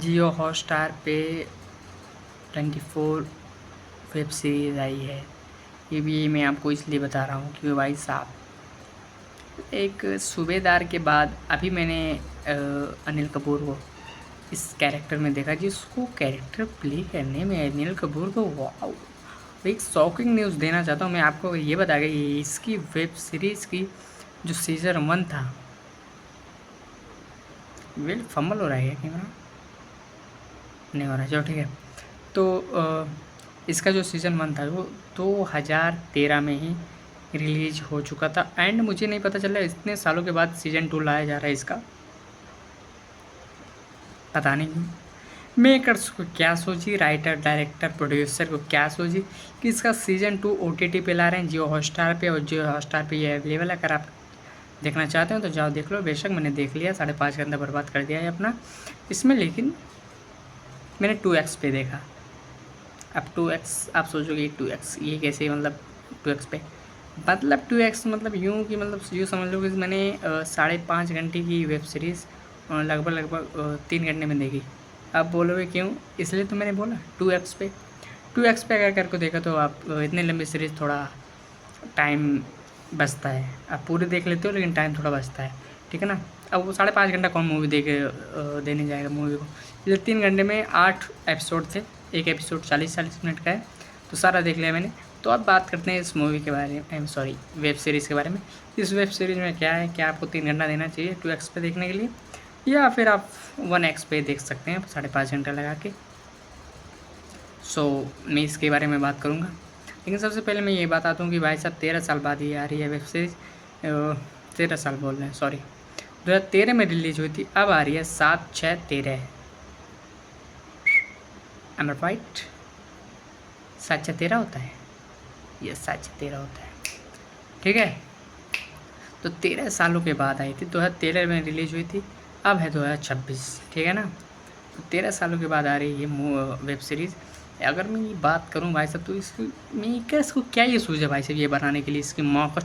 जियो Hotstar पे 24 web series आई है। ये भी मैं आपको इसलिए बता रहा हूँ क्योंकि भाई साहब एक सूबेदार के बाद अभी मैंने अनिल कपूर को इस कैरेक्टर में देखा जिसको कैरेक्टर प्ले करने में अनिल कपूर को वाओ। एक शॉकिंग न्यूज़ देना चाहता हूँ मैं आपको, ये बता गई इसकी वेब सीरीज़ की जो सीज़न 1 था। वेल फंबल हो रहा है कैमरा, नहीं हो रहा, चलो ठीक है। तो इसका जो सीज़न 1 था वो 2013 में ही रिलीज हो चुका था एंड मुझे नहीं पता चला इतने सालों के बाद सीज़न 2 लाया जा रहा है इसका। पता नहीं मेकर्स को क्या सोची, राइटर डायरेक्टर प्रोड्यूसर को क्या सोची कि इसका सीज़न 2 OTT पे ला रहे हैं, जियो हॉटस्टार पे। और जियो हॉटस्टार पे ये अवेलेबल है, अगर आप देखना चाहते हो तो जाओ देख लो। बेशक मैंने देख लिया, 5.5 घंटा बर्बाद कर दिया है अपना इसमें, लेकिन मैंने 2x पे देखा। अब 2x आप सोचोगे 2x ये कैसे, मतलब 2x पे मतलब 2x मतलब यूँ कि मतलब यूँ समझ लो कि मैंने 5.5 घंटे की वेब सीरीज़ लगभग 3 घंटे में देखी। आप बोलोगे क्यों, इसलिए तो मैंने बोला 2x पे। 2x पे अगर करके देखा तो आप इतनी लंबी सीरीज़ थोड़ा टाइम बचता है, आप पूरे देख लेते हो लेकिन टाइम थोड़ा बचता है, ठीक है ना। अब वो 5.5 घंटा कौन मूवी देने जाएगा मूवी को, इसलिए 3 घंटे में 8 एपिसोड थे, एक एपिसोड 40-40 मिनट का है, तो सारा देख लिया मैंने। तो अब बात करते हैं इस मूवी के बारे में, सॉरी वेब सीरीज़ के बारे में। इस वेब सीरीज़ में क्या है, क्या आपको 3 घंटा देना चाहिए 2x पे देखने के लिए, या फिर आप 1x पे देख सकते हैं 5.5 घंटा लगा के। सो मैं इसके बारे में बात करूँगा, लेकिन सबसे पहले मैं ये बताता हूँ कि भाई साहब 13 साल बाद ये आ रही है वेब सीरीज़। 13 साल बोल रहे हैं, सॉरी 2013 में रिलीज हुई थी, अब आ रही है 7/6/13। एम आई राइट? 7/6/13 होता है, ये 7/6/13 होता है, ठीक है। तो 13 सालों के बाद आई थी, 2013 में रिलीज हुई थी, अब है 2026, ठीक है ना। तो 13 सालों के बाद आ रही है वेब सीरीज़। अगर मैं ये बात करूँ भाई साहब तो इसको मेकर्स को क्या ये सूझा भाई साहब ये बनाने के लिए, इसकी मौका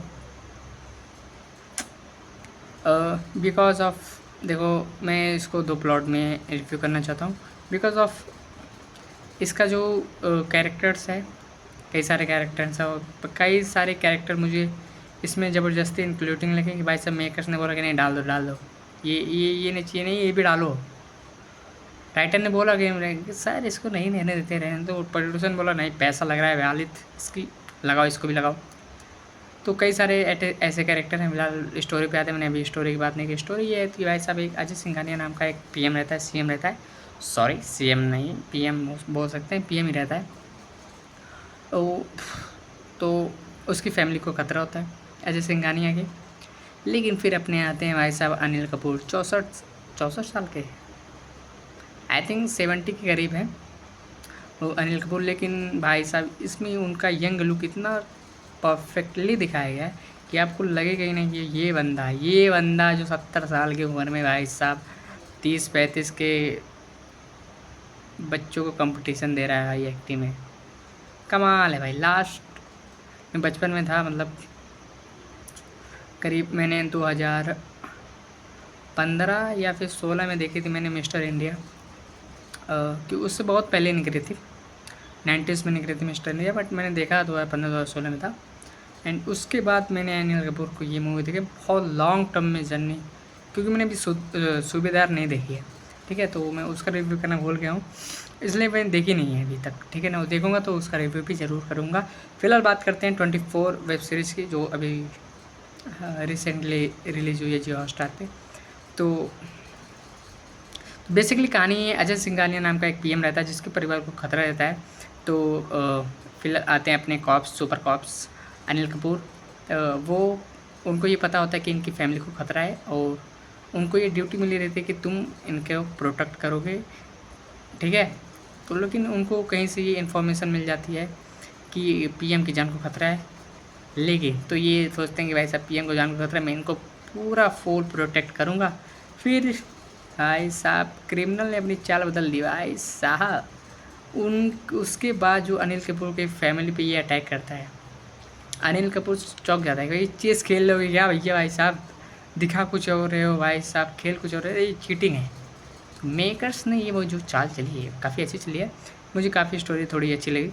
बिकॉज ऑफ, देखो मैं इसको 2 प्लॉट में रिव्यू करना चाहता हूँ। बिकॉज ऑफ इसका जो कैरेक्टर्स है, कई सारे कैरेक्टर्स हैं और कई सारे कैरेक्टर मुझे इसमें ज़बरदस्ती इंक्लूडिंग लगे कि भाई साहब मेकर्स ने बोला कि नहीं डाल दो ये नहीं चाहिए, नहीं ये भी डालो। राइटर ने बोला कि सर इसको नहीं रहने देते, रहने तो प्रोड्यूसर ने बोला नहीं पैसा लग रहा है वालिद, इसकी लगाओ, इसको भी लगाओ। तो कई सारे ऐसे कैरेक्टर हैं। फिलहाल स्टोरी पे आते हैं, मैंने अभी स्टोरी की बात नहीं की। स्टोरी ये है कि भाई साहब एक अजय सिंघानिया नाम का एक PM रहता है, CM रहता है, सॉरी CM नहीं PM बोल सकते हैं, PM ही रहता है। तो उसकी फैमिली को खतरा होता है अजय सिंघानिया के, लेकिन फिर अपने आते हैं भाई साहब अनिल कपूर, 64 साल के, आई थिंक 70 के करीब है वो अनिल कपूर। लेकिन भाई साहब इसमें उनका यंग लुक इतना परफेक्टली दिखाया गया है कि आपको लगेगा ही नहीं कि ये बंदा जो 70 साल की उम्र में भाई साहब 30-35 के बच्चों को कंपटीशन दे रहा है ये एक्टिंग में। कमाल है भाई। लास्ट में बचपन में था, मतलब करीब मैंने 2015 या फिर 16 में देखी थी मैंने मिस्टर इंडिया, कि उससे बहुत पहले निकली थी, 90s में निकली थी मिस्टर इंडिया, बट मैंने देखा 2015-2016 में था। एंड उसके बाद मैंने अनिल कपूर को ये मूवी देखी, बहुत लॉन्ग टर्म में जर्नी, क्योंकि मैंने अभी सूबेदार नहीं देखी है, ठीक है, तो मैं उसका रिव्यू करना भूल गया हूँ, इसलिए मैंने देखी नहीं है अभी तक, ठीक है ना। वो देखूँगा तो उसका रिव्यू भी ज़रूर करूँगा। फिलहाल बात करते हैं 24 वेब सीरीज़ की, जो अभी रिसेंटली रिलीज़ हुई है जियो हॉटस्टार पे। तो बेसिकली कहानी है, अजय सिंघानिया नाम का एक PM रहता है जिसके परिवार को खतरा रहता है। तो फिलहाल आते हैं अपने cops, super cops Anil Kapoor. वो उनको ये पता होता है कि इनकी फैमिली को खतरा है और उनको ये ड्यूटी मिली रहती है कि तुम इनको प्रोटेक्ट करोगे, ठीक है। तो लेकिन उनको कहीं से ये इन्फॉर्मेशन मिल जाती है कि PM की जान को खतरा है, लेकिन तो ये सोचते हैं कि भाई साहब PM को जान को खतरा है, मैं इनको पूरा फुल प्रोटेक्ट करूँगा। फिर भाई साहब क्रिमिनल ने अपनी चाल बदल दी भाई साहब। उसके बाद जो अनिल कपूर के फैमिली पे ये अटैक करता है, अनिल कपूर चौंक जाता है कि ये चेस खेल लोगे क्या भैया, भाई साहब दिखा कुछ और रहे हो भाई साहब, खेल कुछ और रहे, ये चीटिंग है। मेकर्स ने ये वो जो चाल चली है काफ़ी अच्छी चली है, मुझे काफ़ी स्टोरी थोड़ी अच्छी लगी,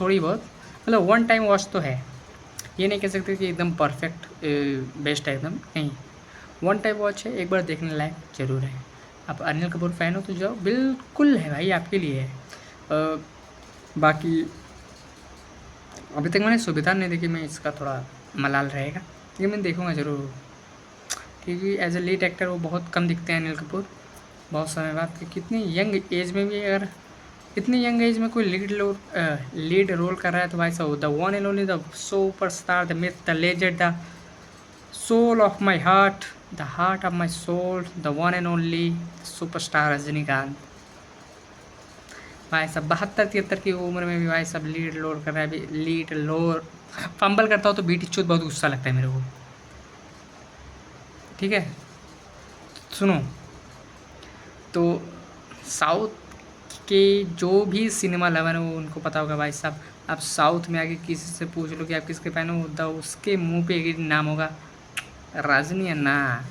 थोड़ी बहुत, मतलब वन टाइम वॉच तो है, ये नहीं कह सकते कि एकदम परफेक्ट बेस्ट है एकदम, नहीं, वन टाइम वॉच है, एक बार देखने लायक ज़रूर है। आप अनिल कपूर फ़ैन हो तो जाओ, बिल्कुल है भाई, आपके लिए है। बाकी अभी तक मैंने सुविधा नहीं देखी, मैं इसका थोड़ा मलाल रहेगा, लेकिन मैं देखूँगा ज़रूर, क्योंकि एज ए लीड एक्टर वो बहुत कम दिखते हैं अनिल कपूर बहुत समय बाद, कि कितनी यंग एज में भी अगर इतनी यंग एज में कोई लीड रोल कर रहा है तो भाई साहब, the one and only, the super star, the myth, the legend, the soul of my heart, the heart of my soul, the one and only super star Rajinikanth. भाई साहब 72-73 की उम्र में भी भाई साहब लीड रोल कर रहा है, अभी लीड लोर फंबल करता हो तो बीटी चूत बहुत गुस्सा लगता है मेरे को, ठीक है। सुनो, तो साउथ के जो भी सिनेमा लवर है वो उनको पता होगा भाई साहब, आप साउथ में आके किसी से पूछ लो कि आप किसके फैन हो, उसके मुंह पे एक ही नाम होगा, रजनी अन्ना,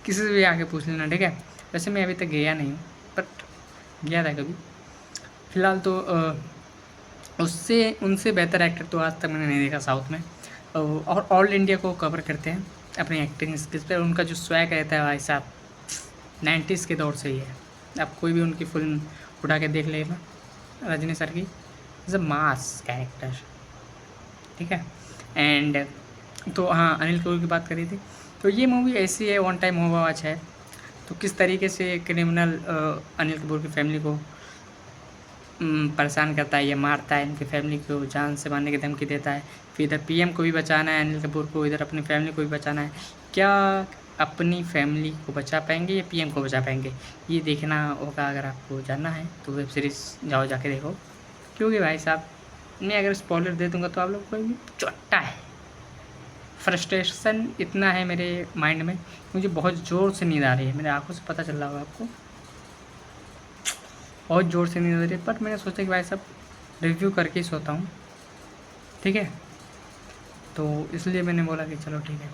किसी से भी आके पूछ लेना, ठीक है। वैसे मैं अभी तक गया नहीं हूँ, बट गया था कभी, फिलहाल तो उससे उनसे बेहतर एक्टर तो आज तक मैंने नहीं देखा साउथ में, और ऑल इंडिया को कवर करते हैं अपनी एक्टिंग स्किल्स पे, उनका जो स्वैग रहता है भाई साहब 90s के दौर से ही है। आप कोई भी उनकी फिल्म उठा के देख लेना रजनी सर की, इज़ अ मास कैरेक्टर, ठीक है। एंड तो हाँ, अनिल कपूर की बात करी थी, तो ये मूवी ऐसी है, वन टाइम होगा वॉच है। तो किस तरीके से क्रिमिनल अनिल कपूर की फैमिली को परेशान करता है, या मारता है, इनकी फैमिली को जान से मारने की धमकी देता है, फिर इधर पीएम को भी बचाना है अनिल कपूर को, इधर अपनी फैमिली को भी बचाना है, क्या अपनी फैमिली को बचा पाएंगे या पीएम को बचा पाएंगे, ये देखना होगा। अगर आपको जानना है तो वेब सीरीज़ जाओ जाके देखो, क्योंकि भाई साहब मैं अगर स्पॉइलर दे दूँगा तो आप लोग को भी चोट्टा है, फ्रस्ट्रेशन इतना है मेरे माइंड में, मुझे बहुत ज़ोर से नींद आ रही है, मेरे आंखों से पता चल रहा होगा आपको, बहुत ज़ोर से नींद आ रही है, बट मैंने सोचा कि भाई साहब रिव्यू करके ही सोता हूँ, ठीक है। तो इसलिए मैंने बोला कि चलो ठीक है,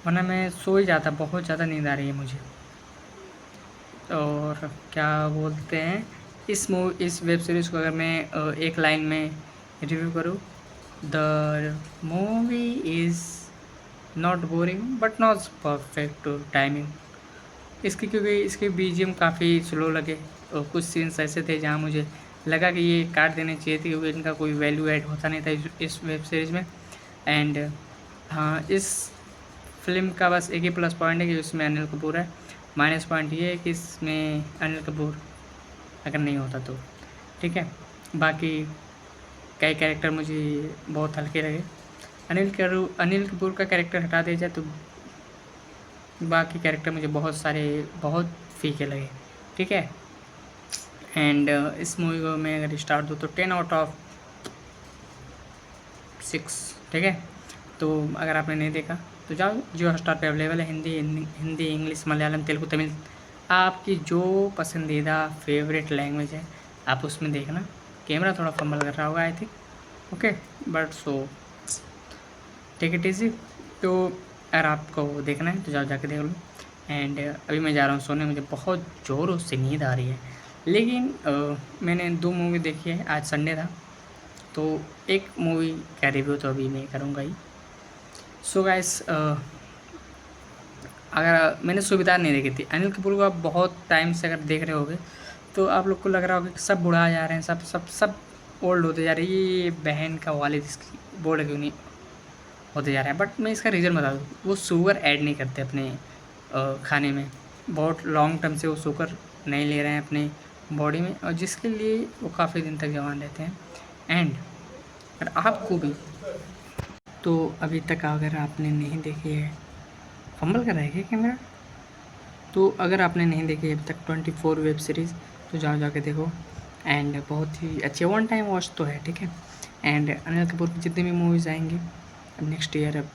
वरना मैं सो ही जाता, बहुत ज़्यादा नींद आ रही है मुझे। और क्या बोलते हैं, इस वेब सीरीज़ को अगर मैं एक लाइन में रिव्यू करूँ, the movie is not boring but not perfect timing, इसकी क्योंकि इसके बीजीएम काफ़ी स्लो लगे, और कुछ सीन्स ऐसे थे जहाँ मुझे लगा कि ये काट देने चाहिए थे, क्योंकि इनका कोई वैल्यू ऐड होता नहीं था इस वेब सीरीज़ में। एंड हाँ, इस फिल्म का बस एक ही प्लस पॉइंट है कि उसमें अनिल कपूर है, माइनस पॉइंट ये है कि इसमें अनिल कपूर अगर नहीं होता तो, ठीक है। बाकी कई कैरेक्टर मुझे बहुत हल्के लगे, अनिल कपूर का कैरेक्टर हटा दिया जाए तो बाकी कैरेक्टर मुझे बहुत सारे बहुत फीके लगे, ठीक है। एंड इस मूवी को मैं अगर स्टार दूँ तो 10/6, ठीक है। तो अगर आपने नहीं देखा तो जाओ, जियो हॉटस्टार पे अवेलेबल है, हिंदी इंग्लिश मलयालम तेलुगु तमिल, आपकी जो पसंदीदा फेवरेट लैंग्वेज है आप उसमें देखना। कैमरा थोड़ा फंबल कर रहा होगा I think, okay, but so take it easy. तो अगर आपको देखना है तो जाओ जाके देख लो। एंड अभी मैं जा रहा हूँ सोने, मुझे बहुत ज़ोरों से नींद आ रही है, लेकिन मैंने 2 मूवी देखी है, आज संडे था तो एक मूवी का रिव्यू तो अभी मैं करूँगा ही। सो गाइस, अगर मैंने सुविधा नहीं देखी थी अनिल कपूर को, आप बहुत टाइम से अगर देख रहे होगे तो आप लोग को लग रहा होगा कि सब बुढ़ा जा रहे हैं, सब ओल्ड होते जा रहे हैं, ये बहन का वालिद इसकी बोल क्यों नहीं होते जा रहे हैं। बट मैं इसका रीज़न बता दूँ, वो शुगर ऐड नहीं करते अपने खाने में, बहुत लॉन्ग टर्म से वो शुगर नहीं ले रहे हैं अपने बॉडी में, और जिसके लिए वो काफ़ी दिन तक जवान रहते हैं। एंड अगर आपको भी, तो अभी तक अगर आपने नहीं देखी है, फंबल कर रहा है क्या कैमरा, तो अगर आपने नहीं देखी अभी तक 24 वेब सीरीज़ तो जाओ जाके देखो। एंड बहुत ही अच्छे वन टाइम वॉच तो है, ठीक है। एंड अनिल कपूर की जितनी भी मूवीज़ आएंगी अब नेक्स्ट ईयर, अब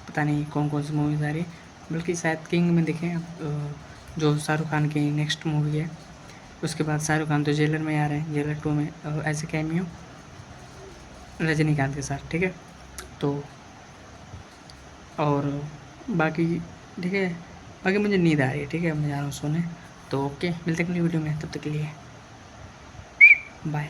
पता नहीं कौन कौन सी मूवीज़ आ रही है, बल्कि शायद किंग में देखें अब, जो शाहरुख खान की नेक्स्ट मूवी है, उसके बाद शाहरुख खान तो जेलर में आ रहे हैं, जेलर 2 में एज ए कैमियो रजनीकांत के साथ, ठीक है। तो और बाकी ठीक है, बाकी मुझे नींद आ रही है, ठीक है, मैं जा रहा हूँ सोने, तो ओके, मिलते हैं अगली वीडियो में, तब तक के लिए बाय।